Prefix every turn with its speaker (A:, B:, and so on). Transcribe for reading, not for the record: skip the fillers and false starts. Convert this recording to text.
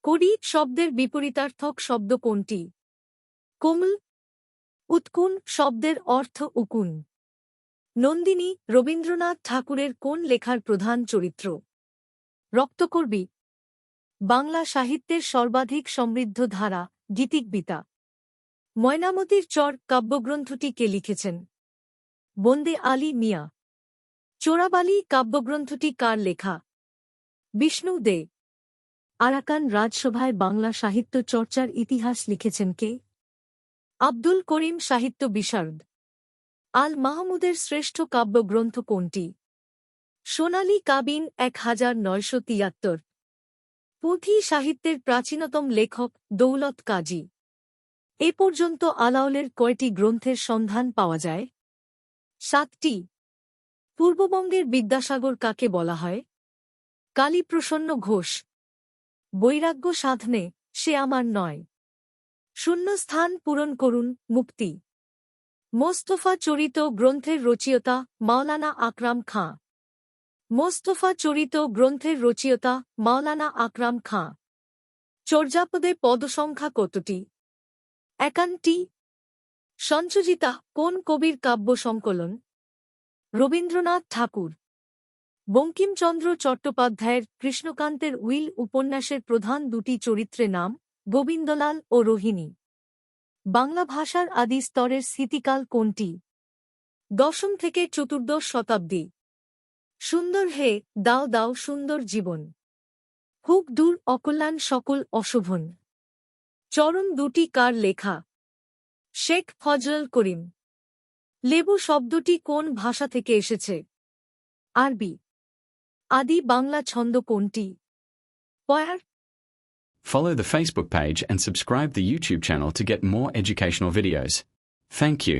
A: কড়ি শব্দের বিপরীতার্থক শব্দ কোনটি? কোমল। উৎকুন শব্দের অর্থ উকুন। নন্দিনী রবীন্দ্রনাথ ঠাকুরের কোন লেখার প্রধান চরিত্র? রক্তকরবী। বাংলা সাহিত্যের সর্বাধিক সমৃদ্ধ ধারা গীতিকবিতা। ময়নামতির চর কাব্যগ্রন্থটি কে লিখেছেন? বন্দে আলী মিয়া। চোরাবালি কাব্যগ্রন্থটি কার লেখা? বিষ্ণু দে। আরাকান রাজসভায় বাংলা সাহিত্য চর্চার ইতিহাস লিখেছেন কে? আব্দুল করিম সাহিত্য বিশারদ। আল মাহমুদের শ্রেষ্ঠ কাব্যগ্রন্থ কোনটি? সোনালী কাবিন 1973। পুঁথি সাহিত্যের প্রাচীনতম লেখক দৌলত কাজী। এ পর্যন্ত আলাওলের কয়টি গ্রন্থের সন্ধান পাওয়া যায়? 7টি। পূর্ববঙ্গের বিদ্যাসাগর কাকে বলা হয়? কালীপ্রসন্ন ঘোষ। বৈরাগ্য সাধনে সে আমার নয়। শূন্যস্থান পূরণ করুন মুক্তি। মোস্তফা চরিত গ্রন্থের রচয়িতা মাওলানা আকরাম খাঁ। মোস্তফা চরিত গ্রন্থের রচয়িতা মাওলানা আকরাম খাঁ। চর্যাপদে পদসংখ্যা কতটি? 51টি। সঞ্চয়িতা কোন কবির কাব্য সংকলন? রবীন্দ্রনাথ ঠাকুর। বঙ্কিমচন্দ্র চট্টোপাধ্যায়ের কৃষ্ণকান্তের উইল উপন্যাসের প্রধান দুটি চরিত্রের নাম গোবিন্দলাল ও রোহিণী। বাংলা ভাষার আদি স্তরের স্থিতিকাল কোনটি? 10ম থেকে 14শ শতাব্দী। সুন্দর হে দাও দাও সুন্দর জীবন। হুক দূর অকল্যাণ সকল অশোভন। চরণ দুটি কার লেখা? শেখ ফজল করিম। লেবু শব্দটি কোন ভাষা থেকে এসেছে? আরবি। আদি বাংলা ছন্দ কোনটি? পয়ার।
B: Follow the Facebook page and subscribe the YouTube channel to get more educational videos. Thank you.